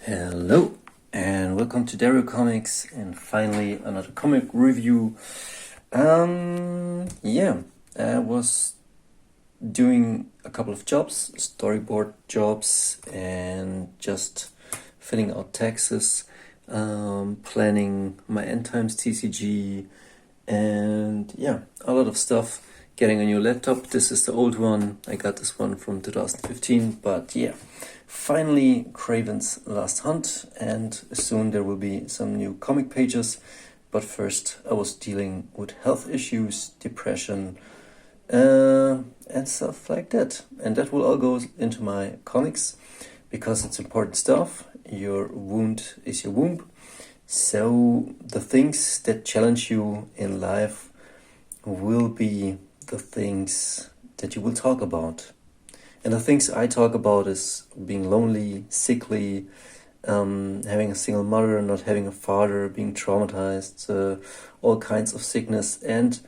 Hello and welcome to Dario Comics and finally another comic review. I was doing a couple of jobs, storyboard jobs, and just filling out taxes, planning my end times TCG, and a lot of stuff. Getting a new laptop. This is the old one. I got this one from 2015, but finally Kravens Last Hunt, and soon there will be some new comic pages. But first I was dealing with health issues, depression, and stuff like that. And that will all go into my comics because it's important stuff. Your wound is your womb. So the things that challenge you in life will be the things that you will talk about. And the things I talk about is being lonely, sickly, having a single mother, not having a father, being traumatized, all kinds of sickness. And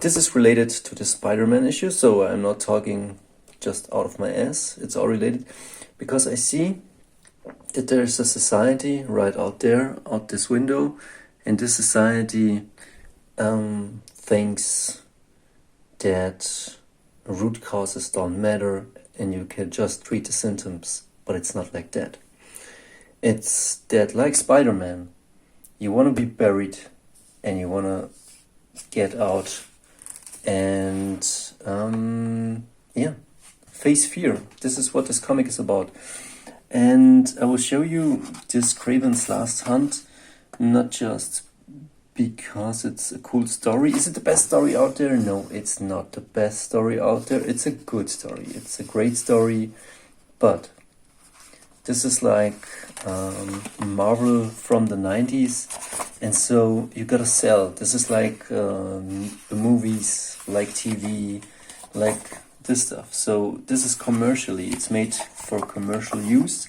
this is related to the Spiderman issue, so I'm not talking just out of my ass. It's all related because I see that there's a society right out there, out this window, and this society thinks that root causes don't matter and you can just treat the symptoms, but it's not like that. It's that, like Spider-Man, you want to be buried and you want to get out and face fear. This is what this comic is about. And I will show you this Kravens Last Hunt, not just because it's a cool story. Is it the best story out there? No, it's not the best story out there. It's a good story. It's a great story, but this is like Marvel from the 90s, and so you gotta sell. This is like the movies, like TV, like this stuff. So this is commercially, it's made for commercial use.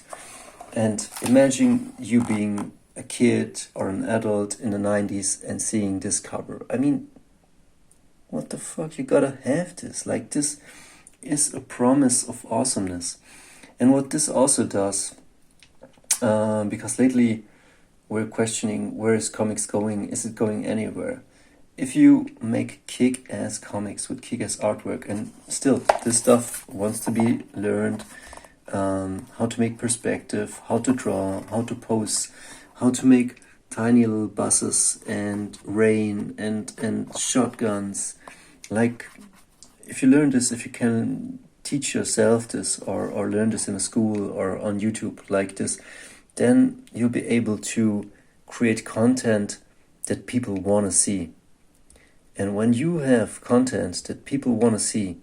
And imagine you being a kid or an adult in the 90s and seeing this cover. I mean, what the fuck, you gotta have this. Like, this is a promise of awesomeness. And what this also does, because lately we're questioning, where is comics going? Is it going anywhere? If you make kick-ass comics with kick-ass artwork, and still this stuff wants to be learned, how to make perspective, how to draw, how to pose, how to make tiny little buses and rain and shotguns. Like, if you learn this, if you can teach yourself this or learn this in a school or on YouTube like this, then you'll be able to create content that people want to see. And when you have content that people want to see,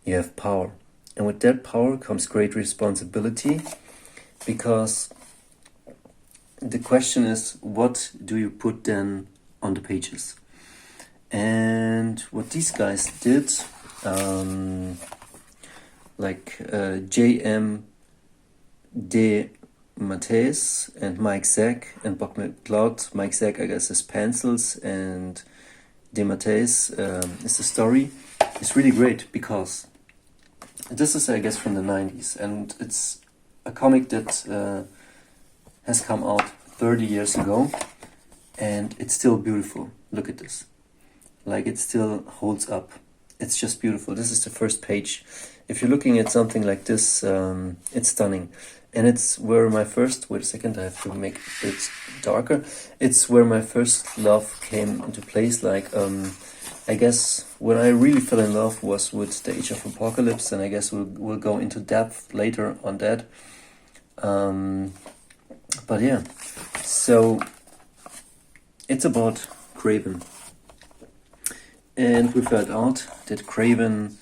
you have power. And with that power comes great responsibility, because the question is, what do you put then on the pages? And what these guys did, J.M. De Matteis and Mike Zack and Bob McLeod. Mike Zack, I guess, is pencils, and De Matteis is the story. It's really great because this is, I guess, from the 90s, and it's a comic that has come out 30 years ago, and it's still beautiful. Look at this. Like, it still holds up. It's just beautiful. This is the first page. If you're looking at something like this, it's stunning. And it's where my first, wait a second, I have to make it darker. It's where my first love came into place. Like, I guess when I really fell in love was with the Age of Apocalypse, and I guess we'll go into depth later on that. But yeah, so it's about Kraven. And we found out that Kraven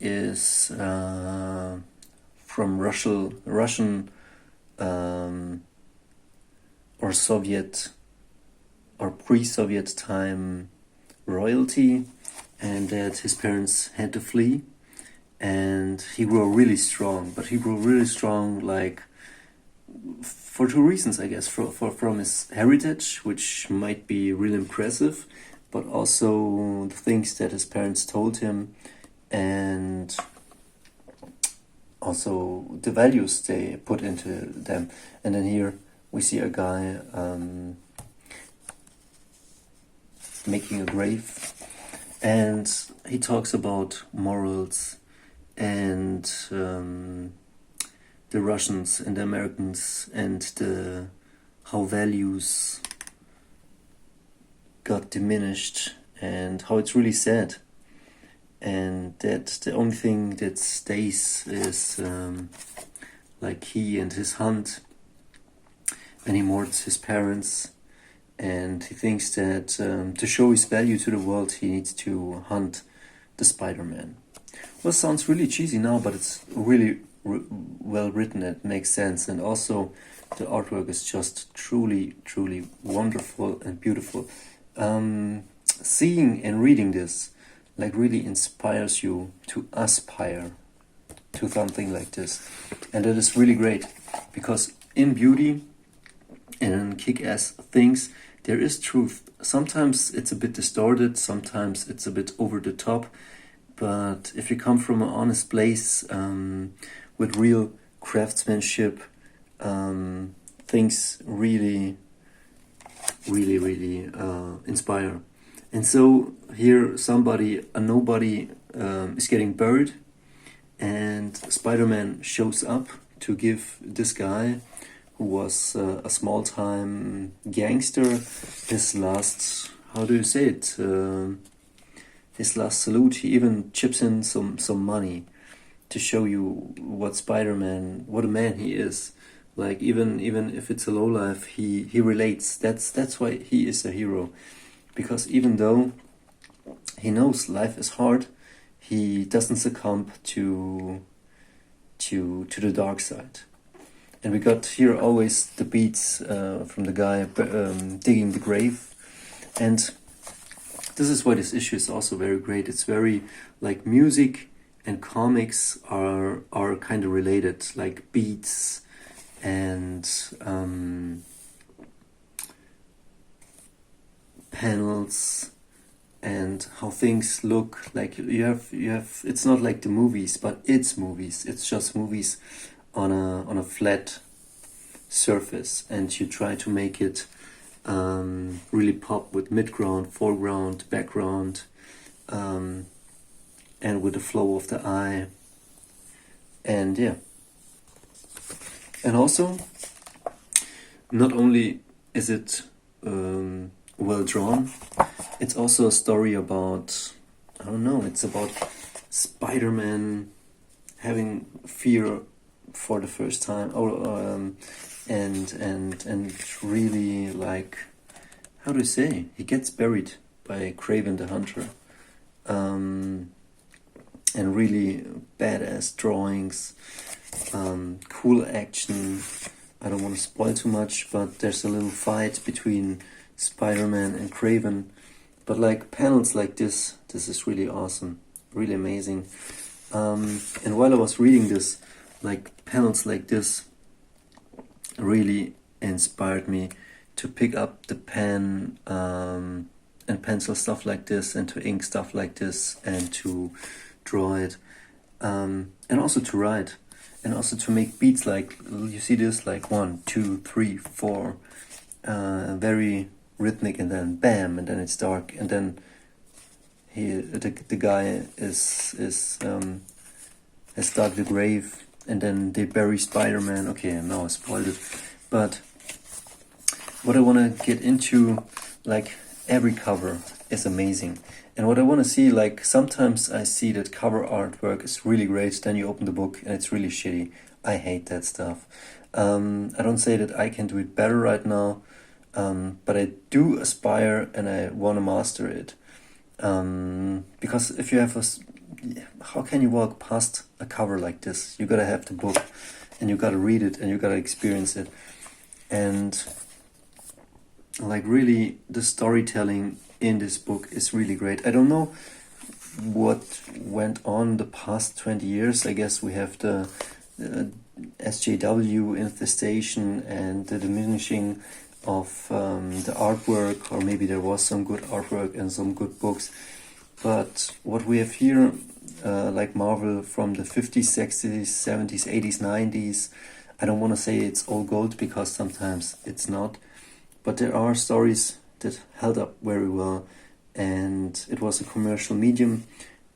is from Russian or Soviet or pre-Soviet time royalty, and that his parents had to flee, and he grew really strong. But he grew really strong, like, for two reasons, I guess. From his heritage, which might be really impressive, but also the things that his parents told him, and also the values they put into them. And then here we see a guy making a grave, and he talks about morals and the Russians and the Americans and how values got diminished and how it's really sad, and that the only thing that stays is like he and his hunt, and he mourns his parents, and he thinks that to show his value to the world he needs to hunt the Spiderman. Well, it sounds really cheesy now, but it's really well written. It makes sense, and also the artwork is just truly wonderful and beautiful. Seeing and reading this like really inspires you to aspire to something like this, and it is really great, because in beauty and in kick-ass things there is truth. Sometimes it's a bit distorted, sometimes it's a bit over the top, but if you come from an honest place with real craftsmanship, things really inspire. And so here a nobody is getting buried, and Spider-Man shows up to give this guy, who was a small-time gangster, his last, how do you say it, his last salute. He even chips in some money to show you what Spider-Man, what a man he is. Like even if it's a lowlife, he relates. That's why he is a hero, because even though he knows life is hard, he doesn't succumb to the dark side. And we got here always the beats from the guy digging the grave, and this is why this issue is also very great. It's very like music and comics are kind of related, like beats and panels and how things look. Like you have it's not like the movies, but it's movies. It's just movies on a flat surface, and you try to make it really pop with midground, foreground, background, and with the flow of the eye. And yeah, and also not only is it well drawn, it's also a story about, I don't know, it's about Spider-Man having fear for the first time, and really, like, how do you say, he gets buried by Kraven the Hunter, and really badass drawings, cool action. I don't want to spoil too much, but there's a little fight between Spider-Man and Kraven, but like panels like this is really awesome, really amazing. And while I was reading this, like panels like this really inspired me to pick up the pen and pencil stuff like this, and to ink stuff like this, and to draw it, and also to write, and also to make beats. Like you see this, like 1, 2, 3, 4, very rhythmic, and then bam, and then it's dark, and then the guy has dug the grave, and then they bury Spider-Man. Okay, now I spoiled it, but what I want to get into, like every cover is amazing, and what I want to see, like sometimes I see that cover artwork is really great, then you open the book and it's really shitty. I hate that stuff. I don't say that I can do it better right now, but I do aspire and I want to master it, because if you have how can you walk past a cover like this? You gotta have the book, and you gotta read it, and you gotta experience it, and like really the storytelling in this book is really great. I don't know what went on the past 20 years. I guess we have the SJW infestation and the diminishing of the artwork, or maybe there was some good artwork and some good books, but what we have here, like Marvel from the 50s, 60s, 70s, 80s, 90s. I don't want to say it's all gold because sometimes it's not, but there are stories that held up very well, and it was a commercial medium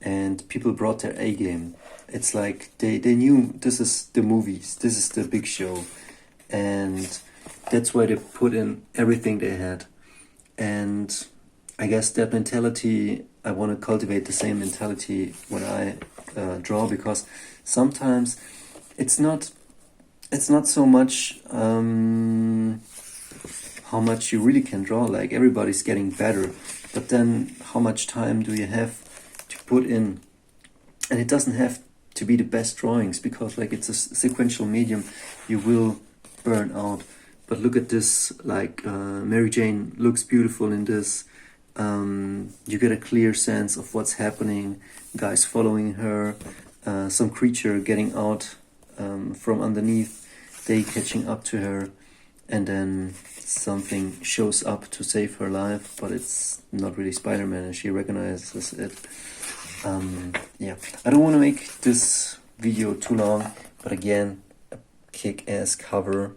and people brought their A game. It's like they knew this is the movies, this is the big show, and that's why they put in everything they had. And I guess that mentality, I want to cultivate the same mentality when I draw, because sometimes it's not so much how much you really can draw. Like, everybody's getting better, but then how much time do you have to put in? And it doesn't have to be the best drawings, because like it's a sequential medium, you will burn out. But look at this, like Mary Jane looks beautiful in this. You get a clear sense of what's happening, guys following her, some creature getting out from underneath, they catching up to her, and then something shows up to save her life, but it's not really Spider-Man and she recognizes it. Yeah, I don't want to make this video too long, but again, a kick-ass cover.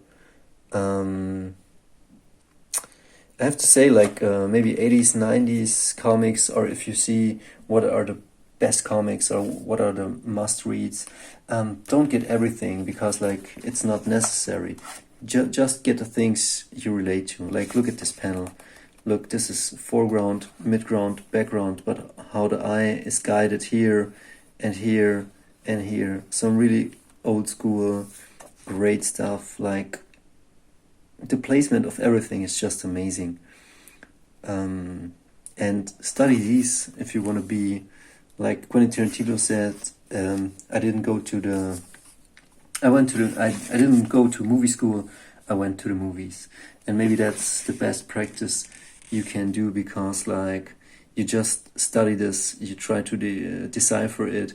I have to say, like maybe 80s, 90s comics, or if you see what are the best comics or what are the must-reads, don't get everything, because like it's not necessary. Just get the things you relate to. Like, look at this panel. Look, this is foreground, midground, background, but how the eye is guided here and here and here. Some really old school, great stuff. Like, the placement of everything is just amazing. And study these if you want to be, like Quentin Tarantino said, I didn't go to movie school, I went to the movies. And maybe that's the best practice you can do, because like you just study this, you try to decipher it.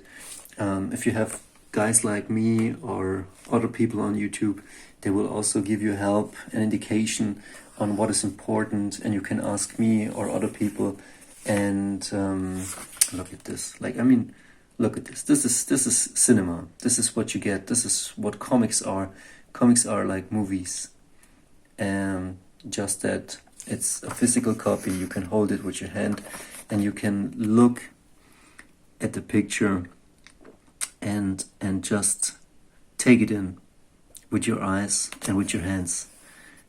If you have guys like me or other people on YouTube, they will also give you help and indication on what is important, and you can ask me or other people. And look at this. Like, I mean, look at this. This is cinema. This is what you get. This is what comics are. Comics are like movies, and just that it's a physical copy. You can hold it with your hand, and you can look at the picture and just take it in with your eyes and with your hands,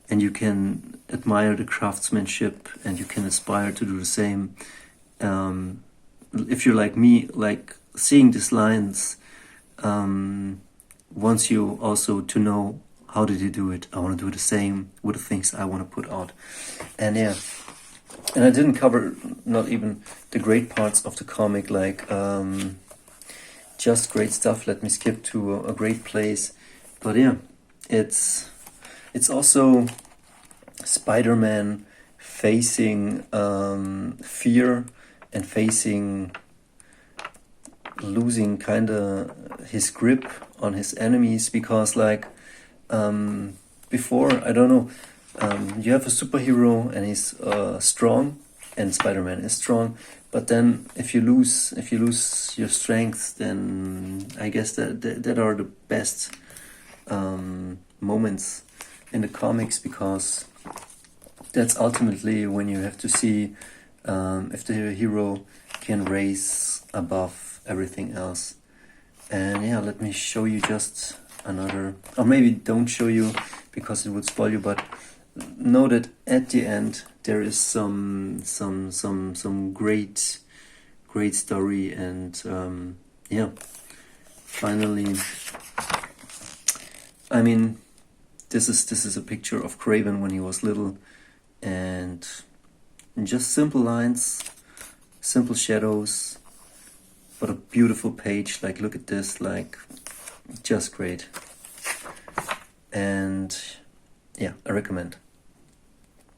and you can admire the craftsmanship, and you can aspire to do the same. If you're like me, like seeing these lines wants you also to know, how did he do it? I want to do the same with the things I want to put out. And yeah, and I didn't cover not even the great parts of the comic, like just great stuff. Let me skip to a great place. But yeah, it's also Spider-Man facing fear and facing losing kinda his grip on his enemies, because like before, I don't know, you have a superhero and he's strong, and Spider-Man is strong, but then if you lose your strength, then I guess that are the best moments in the comics, because that's ultimately when you have to see if the hero can raise above everything else. And yeah, let me show you just another, or maybe don't show you because it would spoil you, but know that at the end there is some great story. And yeah, finally, I mean, this is a picture of Kraven when he was little, and just simple lines, simple shadows, but a beautiful page. Like, look at this, like, just great. And yeah, I recommend.